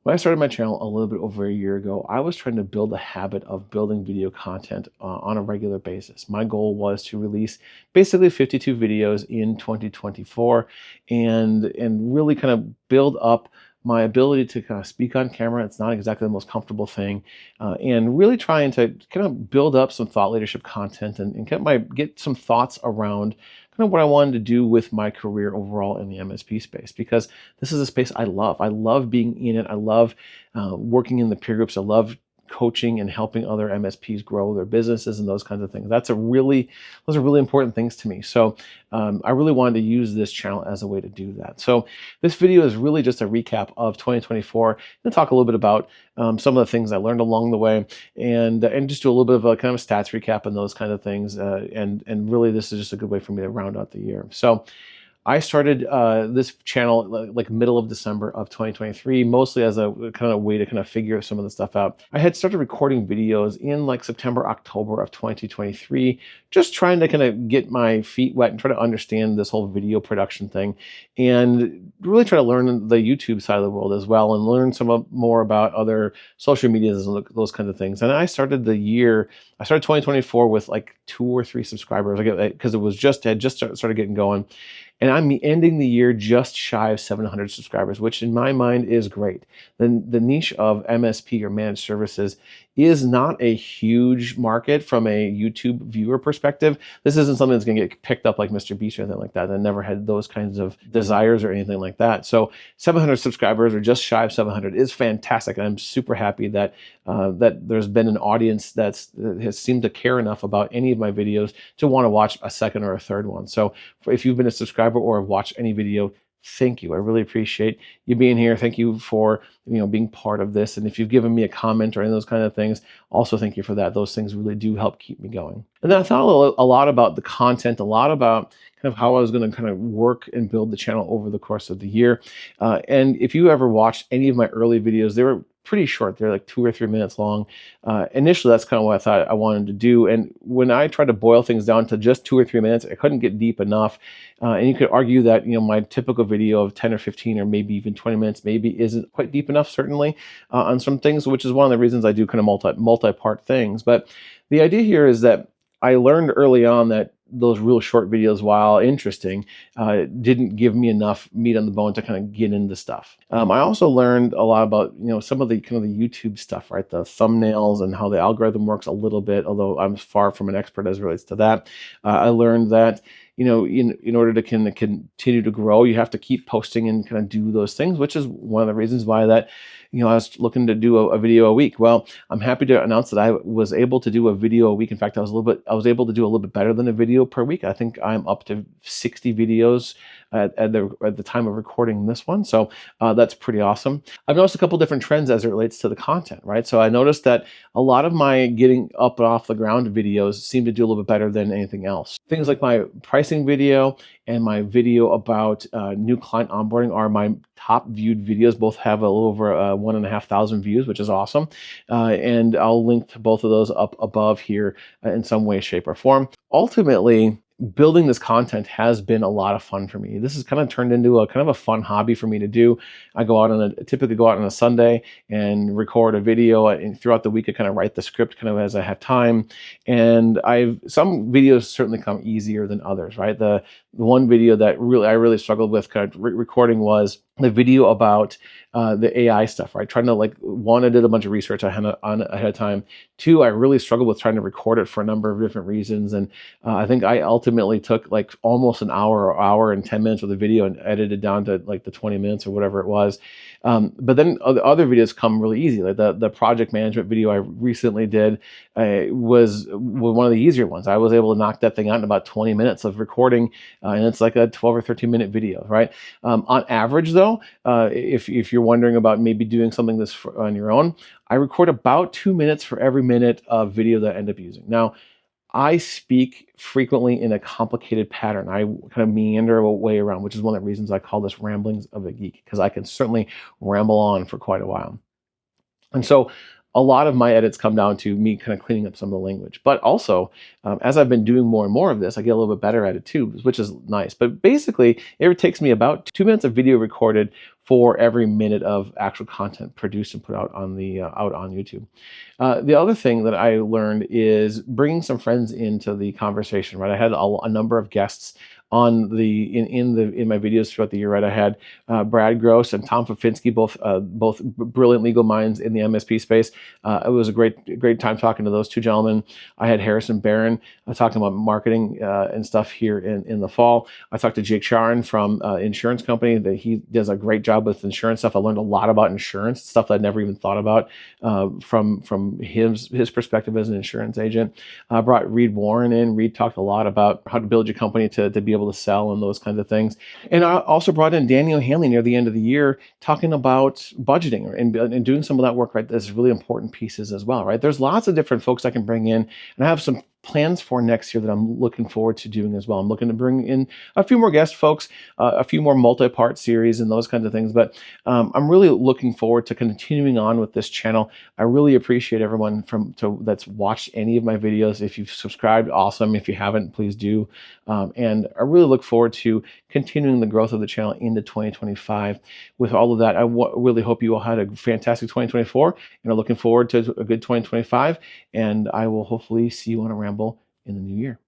When I started my channel a little bit over a year ago, I was trying to build a habit of building video content on a regular basis. My goal was to release basically 52 videos in 2024 and really kind of build up my ability to kind of speak on camera. It's not exactly the most comfortable thing, and really trying to kind of build up some thought leadership content and get some thoughts around kind of what I wanted to do with my career overall in the MSP space, because this is a space I love. I love being in it. I love working in the peer groups. I love coaching and helping other MSPs grow their businesses and those kinds of things. Those are really important things to me. So I really wanted to use this channel as a way to do that. So this video is really just a recap of 2024 and talk a little bit about some of the things I learned along the way, and just do a little bit of a kind of stats recap and those kind of things. And really, this is just a good way for me to round out the year. So I started this channel like middle of December of 2023, mostly as a kind of way to kind of figure some of the stuff out. I had started recording videos in like September, October of 2023, just trying to kind of get my feet wet and try to understand this whole video production thing, and really try to learn the YouTube side of the world as well, and learn more about other social medias and those kinds of things. And I started 2024 with like 2 or 3 subscribers, because had just started getting going. And I'm ending the year just shy of 700 subscribers, which in my mind is great. The niche of MSP or managed services is not a huge market from a YouTube viewer perspective. This isn't something that's going to get picked up like Mr. Beast or anything like that. I never had those kinds of desires or anything like that. So 700 subscribers, or just shy of 700, is fantastic. And I'm super happy that that there's been an audience that has seemed to care enough about any of my videos to want to watch a second or a third one. So if you've been a subscriber or have watched any video, thank you. I really appreciate you being here. Thank you for being part of this. And if you've given me a comment or any of those kind of things, also thank you for that. Those things really do help keep me going. And then I thought a lot about the content, a lot about kind of how I was going to kind of work and build the channel over the course of the year. And if you ever watched any of my early videos, they were pretty short. They're like 2 or 3 minutes long. Initially, that's kind of what I thought I wanted to do. And when I tried to boil things down to just 2 or 3 minutes, I couldn't get deep enough. And you could argue that my typical video of 10 or 15 or maybe even 20 minutes maybe isn't quite deep enough, certainly, on some things, which is one of the reasons I do kind of multi-part things. But the idea here is that I learned early on that those real short videos, while interesting, didn't give me enough meat on the bone to kind of get into stuff. I also learned a lot about some of the kind of the YouTube stuff, right? The thumbnails and how the algorithm works a little bit, although I'm far from an expert as it relates to that. I learned that in order to kind of continue to grow, you have to keep posting and kind of do those things, which is one of the reasons why that I was looking to do a video a week. Well, I'm happy to announce that I was able to do a video a week. In fact, I was able to do a little bit better than a video per week. I think I'm up to 60 videos at the time of recording this one. So that's pretty awesome. I've noticed a couple different trends as it relates to the content, right? So I noticed that a lot of my getting up and off the ground videos seem to do a little bit better than anything else. Things like my pricing video and my video about new client onboarding are my top viewed videos. Both have a little over 1,500 views, which is awesome. And I'll link to both of those up above here in some way, shape, or form. Ultimately, building this content has been a lot of fun for me. This has kind of turned into a kind of a fun hobby for me to do. I typically go out on a Sunday and record a video, and throughout the week I kind of write the script kind of as I have time. And some videos certainly come easier than others, right? The one video that I really struggled with kind of recording was the video about the AI stuff, right? Trying to one, I did a bunch of research ahead of time. 2, I really struggled with trying to record it for a number of different reasons. And I think I ultimately took like almost an hour or hour and 10 minutes of the video and edited down to like the 20 minutes or whatever it was. But then other videos come really easy. Like the project management video I recently did was one of the easier ones. I was able to knock that thing out in about 20 minutes of recording, and it's like a 12 or 13 minute video, right? On average, though, if you're wondering about maybe doing something on your own, I record about 2 minutes for every minute of video that I end up using. Now, I speak frequently in a complicated pattern. I kind of meander a way around, which is one of the reasons I call this Ramblings of a Geek, because I can certainly ramble on for quite a while. And so a lot of my edits come down to me kind of cleaning up some of the language. But also, as I've been doing more and more of this, I get a little bit better at it too, which is nice. But basically, it takes me about 2 minutes of video recorded for every minute of actual content produced and put out on YouTube. The other thing that I learned is bringing some friends into the conversation. Right, I had a number of guests on in my videos throughout the year. Right, I had Brad Gross and Tom Fafinski, both brilliant legal minds in the MSP space. It was a great time talking to those two gentlemen. I had Harrison Barron talking about marketing and stuff here in the fall. I talked to Jake Sharon from insurance company. That he does a great job with insurance stuff. I learned a lot about insurance stuff that I never even thought about from his perspective as an insurance agent. I brought Reed Warren in. Reed talked a lot about how to build your company to be able to sell and those kinds of things. And I also brought in Daniel Hanley near the end of the year talking about budgeting and doing some of that work. Right, that's really important pieces as well. Right, there's lots of different folks I can bring in, and I have some plans for next year that I'm looking forward to doing as well. I'm looking to bring in a few more guest folks, a few more multi-part series and those kinds of things. But I'm really looking forward to continuing on with this channel. I really appreciate everyone that's watched any of my videos. If you've subscribed, awesome. If you haven't, please do. And I really look forward to continuing the growth of the channel into 2025. With all of that, I really hope you all had a fantastic 2024 and are looking forward to a good 2025. And I will hopefully see you on a ramble in the new year.